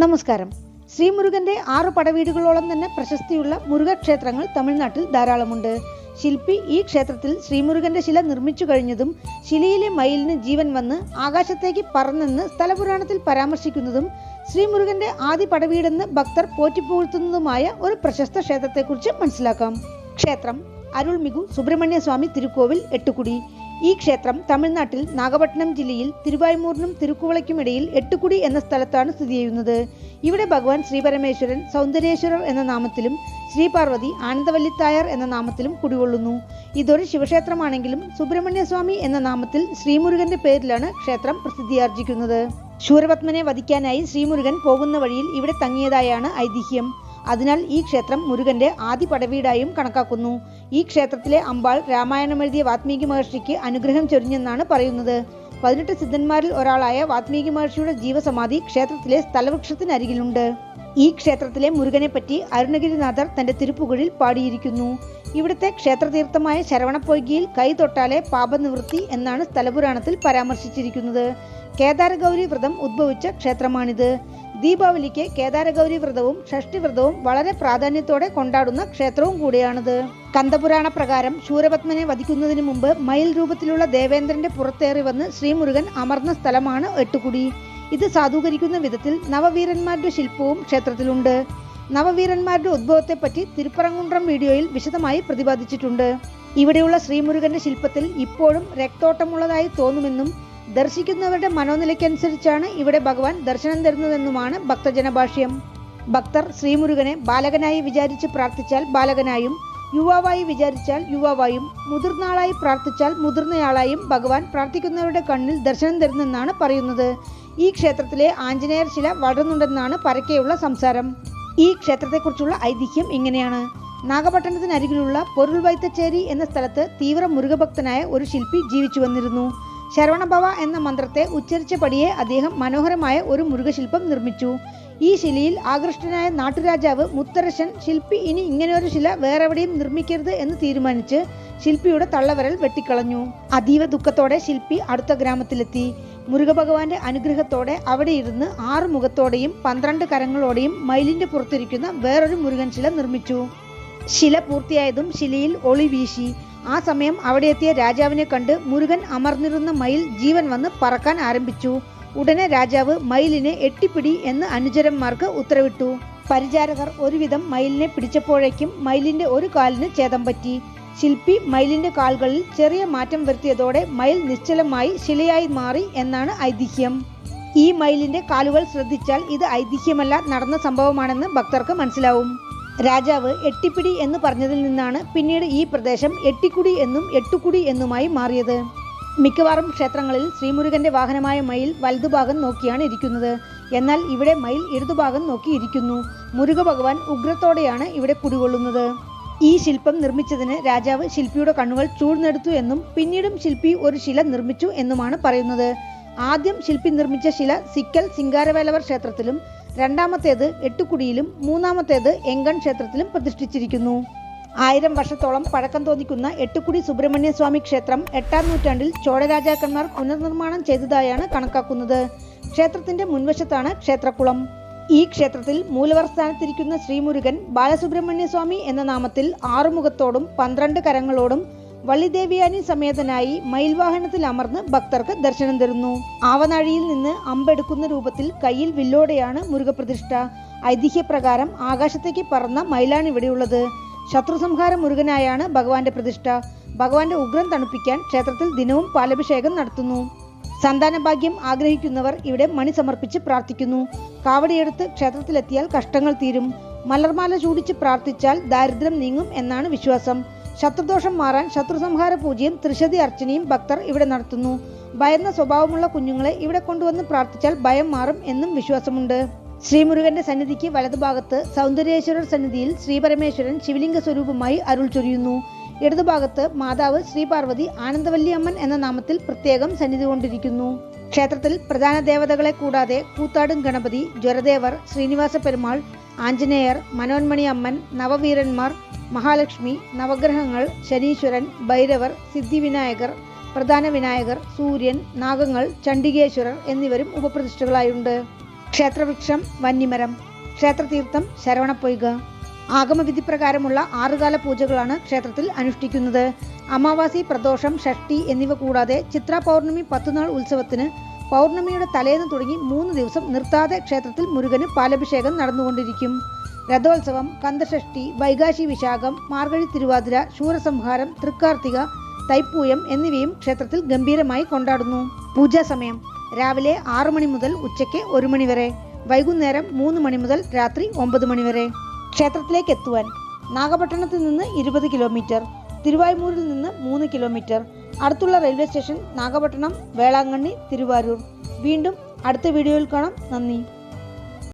നമസ്കാരം. ശ്രീമുരുകന്റെ 6 പടവീടുകളോളം തന്നെ പ്രശസ്തിയുള്ള മുരുകക്ഷേത്രങ്ങൾ തമിഴ്നാട്ടിൽ ധാരാളമുണ്ട്. ശില്പി ഈ ക്ഷേത്രത്തിൽ ശ്രീമുരുകന്റെ ശില നിർമ്മിച്ചു കഴിഞ്ഞതും ശിലയിലെ മയിലിന് ജീവൻ വന്ന് ആകാശത്തേക്ക് പറന്നെന്ന് സ്ഥലപുരാണത്തിൽ പരാമർശിക്കുന്നതും ശ്രീമുരുകന്റെ ആദ്യ പടവീടെന്ന് ഭക്തർ പോറ്റിപ്പുകഴ്ത്തുന്നതുമായ ഒരു പ്രശസ്ത ക്ഷേത്രത്തെക്കുറിച്ച് മനസ്സിലാക്കാം. ക്ഷേത്രം അരുൾമിகு സുബ്രഹ്മണ്യ സ്വാമി തിരുക്കോവിൽ എട്ടുകുടി. ഈ ക്ഷേത്രം തമിഴ്നാട്ടിൽ നാഗപട്ടണം ജില്ലയിൽ തിരുവായ്മൂരിനും തിരുക്കുവളയ്ക്കുമിടയിൽ എട്ടുകുടി എന്ന സ്ഥലത്താണ് സ്ഥിതി ചെയ്യുന്നത്. ഇവിടെ ഭഗവാൻ ശ്രീപരമേശ്വരൻ സൗന്ദര്യേശ്വരർ എന്ന നാമത്തിലും ശ്രീപാർവതി ആനന്ദവല്ലിത്തായർ എന്ന നാമത്തിലും കുടികൊള്ളുന്നു. ഇതൊരു ശിവക്ഷേത്രമാണെങ്കിലും സുബ്രഹ്മണ്യസ്വാമി എന്ന നാമത്തിൽ ശ്രീമുരുകന്റെ പേരിലാണ് ക്ഷേത്രം പ്രസിദ്ധിയാർജിക്കുന്നത്. ശൂരപത്മനെ വധിക്കാനായി ശ്രീമുരുകൻ പോകുന്ന വഴിയിൽ ഇവിടെ തങ്ങിയതായാണ് ഐതിഹ്യം. അതിനാൽ ഈ ക്ഷേത്രം മുരുകന്റെ ആദ്യ പടവീടായും കണക്കാക്കുന്നു. ഈ ക്ഷേത്രത്തിലെ അമ്പാൾ രാമായണമെഴുതിയ വാത്മീകി മഹർഷിക്ക് അനുഗ്രഹം ചൊരിഞ്ഞെന്നാണ് പറയുന്നത്. 18 സിദ്ധന്മാരിൽ ഒരാളായ വാത്മീകി മഹർഷിയുടെ ജീവസമാധി ക്ഷേത്രത്തിലെ സ്ഥലവൃക്ഷത്തിനരികിലുണ്ട്. ഈ ക്ഷേത്രത്തിലെ മുരുകനെ പറ്റി അരുണഗിരിനാഥർ തന്റെ തിരുപ്പുകഴിൽ പാടിയിരിക്കുന്നു. ഇവിടുത്തെ ക്ഷേത്രതീർത്ഥമായ ശരവണപ്പൊയ്കയിൽ കൈ തൊട്ടാലെ പാപനിവൃത്തി എന്നാണ് സ്ഥലപുരാണത്തിൽ പരാമർശിച്ചിരിക്കുന്നത്. കേദാരഗൗരി വ്രതം ഉദ്ഭവിച്ച ക്ഷേത്രമാണിത്. ദീപാവലിക്ക് കേദാരഗൗരി വ്രതവും ഷഷ്ടിവ്രതവും വളരെ പ്രാധാന്യത്തോടെ കൊണ്ടാടുന്ന ക്ഷേത്രവും കൂടിയാണിത്. കന്ദപുരാണ പ്രകാരം ശൂരപത്മനെ വധിക്കുന്നതിന് മുമ്പ് മയിൽ രൂപത്തിലുള്ള ദേവേന്ദ്രന്റെ പുറത്തേറി വന്ന് ശ്രീമുരുകൻ അമർന്ന സ്ഥലമാണ് എട്ടുകുടി. ഇത് സാധൂകരിക്കുന്ന വിധത്തിൽ നവവീരന്മാരുടെ ശില്പവും ക്ഷേത്രത്തിലുണ്ട്. നവവീരന്മാരുടെ ഉദ്ഭവത്തെപ്പറ്റി തിരുപ്പറങ്കുണ്ട്രം വീഡിയോയിൽ വിശദമായി പ്രതിപാദിച്ചിട്ടുണ്ട്. ഇവിടെയുള്ള ശ്രീമുരുകന്റെ ശില്പത്തിൽ ഇപ്പോഴും രക്തോട്ടമുള്ളതായി തോന്നുമെന്നും ദർശിക്കുന്നവരുടെ മനോനിലയ്ക്കനുസരിച്ചാണ് ഇവിടെ ഭഗവാൻ ദർശനം തരുന്നതെന്നുമാണ് ഭക്തജനഭാഷ്യം. ഭക്തർ ശ്രീമുരുകനെ ബാലകനായി വിചാരിച്ച് പ്രാർത്ഥിച്ചാൽ ബാലകനായും യുവാവായി വിചാരിച്ചാൽ യുവാവായും മുതിർന്നയാളായി പ്രാർത്ഥിച്ചാൽ മുതിർന്നയാളായും ഭഗവാൻ പ്രാർത്ഥിക്കുന്നവരുടെ കണ്ണിൽ ദർശനം തരുന്നെന്നാണ് പറയുന്നത്. ഈ ക്ഷേത്രത്തിലെ ആഞ്ജനേയർ ശില വളരുന്നുണ്ടെന്നാണ് പരക്കെയുള്ള സംസാരം. ഈ ക്ഷേത്രത്തെക്കുറിച്ചുള്ള ഐതിഹ്യം ഇങ്ങനെയാണ്. നാഗപട്ടണത്തിനരികിലുള്ള പൊരുൾവൈത്തച്ചേരി എന്ന സ്ഥലത്ത് തീവ്ര മുരുകഭക്തനായ ഒരു ശില്പി ജീവിച്ചു വന്നിരുന്നു. ശരവണഭവ എന്ന മന്ത്രത്തെ ഉച്ചരിച്ചപടിയെ അദ്ദേഹം മനോഹരമായ ഒരു മുരുകശില്പം നിർമ്മിച്ചു. ഈ ശിലയിൽ ആകൃഷ്ടനായ നാട്ടുരാജാവ് മുത്തരശൻ ശില്പി ഇനി ഇങ്ങനെയൊരു ശില വേറെവിടെയും നിർമ്മിക്കരുത് എന്ന് തീരുമാനിച്ച് ശില്പിയുടെ തള്ളവിരൽ വെട്ടിക്കളഞ്ഞു. അതീവ ദുഃഖത്തോടെ ശില്പി അടുത്ത ഗ്രാമത്തിലെത്തി. മുരുകഭഗവാന്റെ അനുഗ്രഹത്തോടെ അവിടെ ഇരുന്ന് 6 മുഖത്തോടെയും 12 കരങ്ങളോടെയും മയിലിന്റെ പുറത്തിരിക്കുന്ന വേറൊരു മുരുകൻ ശില നിർമ്മിച്ചു. ശില പൂർത്തിയായതും ശിലയിൽ ഒളി വീശി. ആ സമയം അവിടെ എത്തിയ രാജാവിനെ കണ്ട് മുരുകൻ അമർന്നിരുന്ന മയിൽ ജീവൻ വന്ന് പറക്കാൻ ആരംഭിച്ചു. ഉടനെ രാജാവ് മയിലിനെ എട്ടിപ്പിടി എന്ന് അനുചരന്മാർക്ക് ഉത്തരവിട്ടു. പരിചാരകർ ഒരുവിധം മയിലിനെ പിടിച്ചപ്പോഴേക്കും മയിലിന്റെ ഒരു കാലിന് ഛേദം പറ്റി. ശില്പി മയിലിന്റെ കാലുകളിൽ ചെറിയ മാറ്റം വരുത്തിയതോടെ മയിൽ നിശ്ചലമായി ശിലയായി മാറി എന്നാണ് ഐതിഹ്യം. ഈ മയിലിന്റെ കാലുകൾ ശ്രദ്ധിച്ചാൽ ഇത് ഐതിഹ്യമല്ല, നടന്ന സംഭവമാണെന്ന് ഭക്തർക്ക് മനസ്സിലാവും. രാജാവ് എട്ടിപ്പിടി എന്ന് പറഞ്ഞതിൽ നിന്നാണ് പിന്നീട് ഈ പ്രദേശം എട്ടിക്കുടി എന്നും എട്ടുകുടി എന്നുമായി മാറിയത്. മിക്കവാറും ക്ഷേത്രങ്ങളിൽ ശ്രീമുരുകന്റെ വാഹനമായ മയിൽ വലതുഭാഗം നോക്കിയാണ് ഇരിക്കുന്നത്. എന്നാൽ ഇവിടെ മയിൽ ഇടതുഭാഗം നോക്കി ഇരിക്കുന്നു. മുരുക ഭഗവാൻ ഉഗ്രത്തോടെയാണ് ഇവിടെ കുടികൊള്ളുന്നത്. ഈ ശില്പം നിർമ്മിച്ചതിന് രാജാവ് ശില്പിയുടെ കണ്ണുകൾ ചൂഴ്ന്നെടുത്തു എന്നും പിന്നീടും ശില്പി ഒരു ശില നിർമ്മിച്ചു എന്നുമാണ് പറയുന്നത്. ആദ്യം ശില്പി നിർമ്മിച്ച ശില സിക്കൽ സിംഗാരവേലവർ ക്ഷേത്രത്തിലും രണ്ടാമത്തേത് എട്ടുകുടിയിലും മൂന്നാമത്തേത് എങ്കൺ ക്ഷേത്രത്തിലും പ്രതിഷ്ഠിച്ചിരിക്കുന്നു. 1000 വർഷത്തോളം പഴക്കം തോന്നിക്കുന്ന എട്ടുകുടി സുബ്രഹ്മണ്യ സ്വാമി ക്ഷേത്രം 8ാം നൂറ്റാണ്ടിൽ ചോഴരാജാക്കന്മാർ പുനർനിർമ്മാണം ചെയ്തതായാണ് കണക്കാക്കുന്നത്. ക്ഷേത്രത്തിന്റെ മുൻവശത്താണ് ക്ഷേത്രക്കുളം. ഈ ക്ഷേത്രത്തിൽ മൂലവർ സ്ഥാനത്തിരിക്കുന്ന ശ്രീമുരുകൻ ബാലസുബ്രഹ്മണ്യ സ്വാമി എന്ന നാമത്തിൽ 6 മുഖത്തോടും 12 കരങ്ങളോടും വള്ളിദേവിയാനി സമേതനായി മയിൽവാഹനത്തിൽ അമർന്ന് ഭക്തർക്ക് ദർശനം തരുന്നു. ആവനാഴിയിൽ നിന്ന് അമ്പെടുക്കുന്ന രൂപത്തിൽ കയ്യിൽ വില്ലോടെയാണ് മുരുകപ്രതിഷ്ഠ. ഐതിഹ്യപ്രകാരം ആകാശത്തേക്ക് പറന്ന മയിലാണ് ഇവിടെയുള്ളത്. ശത്രുസംഹാര മുരുകനായാണ് ഭഗവാന്റെ പ്രതിഷ്ഠ. ഭഗവാന്റെ ഉഗ്രം തണുപ്പിക്കാൻ ക്ഷേത്രത്തിൽ ദിനവും പാലഭിഷേകം നടത്തുന്നു. സന്താനഭാഗ്യം ആഗ്രഹിക്കുന്നവർ ഇവിടെ മണി സമർപ്പിച്ച് പ്രാർത്ഥിക്കുന്നു. കാവടിയെടുത്ത് ക്ഷേത്രത്തിലെത്തിയാൽ കഷ്ടങ്ങൾ തീരും. മലർമാല ചൂടിച്ച് പ്രാർത്ഥിച്ചാൽ ദാരിദ്ര്യം നീങ്ങും എന്നാണ് വിശ്വാസം. ശത്രുദോഷം മാറാൻ ശത്രുസംഹാര പൂജയും ത്രിശതി അർച്ചനയും ഭക്തർ ഇവിടെ നടത്തുന്നു. ഭയന്ന സ്വഭാവമുള്ള കുഞ്ഞുങ്ങളെ ഇവിടെ കൊണ്ടുവന്ന് പ്രാർത്ഥിച്ചാൽ ഭയം മാറും എന്നും വിശ്വാസമുണ്ട്. ശ്രീമുരുകന്റെ സന്നിധിക്ക് വലതുഭാഗത്ത് സൗന്ദര്യേശ്വരർ സന്നിധിയിൽ ശ്രീപരമേശ്വരൻ ശിവലിംഗ സ്വരൂപമായി അരുൾ ചൊരിയുന്നു. ഇടതുഭാഗത്ത് മാതാവ് ശ്രീപാർവതി ആനന്ദവല്ലി അമ്മൻ എന്ന നാമത്തിൽ പ്രത്യേകം സന്നിധി കൊണ്ടിരിക്കുന്നു. ക്ഷേത്രത്തിൽ പ്രധാന ദേവതകളെ കൂടാതെ കൂത്താടും ഗണപതി, ജ്വരദേവർ, ശ്രീനിവാസ പെരുമാൾ, ആഞ്ജനേയർ, മനോന്മണി അമ്മൻ, നവവീരന്മാർ, മഹാലക്ഷ്മി, നവഗ്രഹങ്ങൾ, ശനീശ്വരൻ, ഭൈരവർ, സിദ്ധിവിനായകർ, പ്രധാന വിനായകർ, സൂര്യൻ, നാഗങ്ങൾ, ചണ്ഡികേശ്വരർ എന്നിവരും ഉപപ്രതിഷ്ഠകളായുണ്ട്. ക്ഷേത്രവൃക്ഷം വന്യമരം. ക്ഷേത്രതീർത്ഥം ശരവണപ്പൊയ്ക. ആഗമവിധിപ്രകാരമുള്ള 6 കാല പൂജകളാണ് ക്ഷേത്രത്തിൽ അനുഷ്ഠിക്കുന്നത്. അമാവാസി, പ്രദോഷം, ഷഷ്ഠി എന്നിവ കൂടാതെ ചിത്ര പൗർണമി 10 നാൾ ഉത്സവത്തിന് പൗർണമിയുടെ തലേന്ന് തുടങ്ങി 3 ദിവസം നിർത്താതെ ക്ഷേത്രത്തിൽ മുരുകന് പാലഭിഷേകം നടന്നുകൊണ്ടിരിക്കും. രഥോത്സവം, കന്ദഷഷ്ഠി, വൈകാശി വിശാഖം, മാർഗഴി തിരുവാതിര, ശൂരസംഹാരം, തൃക്കാർത്തിക, തൈപ്പൂയം എന്നിവയും ക്ഷേത്രത്തിൽ ഗംഭീരമായി കൊണ്ടാടുന്നു. പൂജാസമയം രാവിലെ 6 മണി മുതൽ ഉച്ചയ്ക്ക് 1 മണി വരെ, വൈകുന്നേരം 3 മണി മുതൽ രാത്രി 9 മണി വരെ. ക്ഷേത്രത്തിലേക്ക് എത്തുവാൻ നാഗപട്ടണത്തിൽ നിന്ന് 20 കിലോമീറ്റർ, തിരുവായ്മൂരിൽ നിന്ന് 3 കിലോമീറ്റർ. അടുത്തുള്ള റെയിൽവേ സ്റ്റേഷൻ നാഗപട്ടണം, വേളാങ്കണ്ണി, തിരുവാരൂർ. വീണ്ടും അടുത്ത വീഡിയോയിൽ കാണാം. നന്ദി.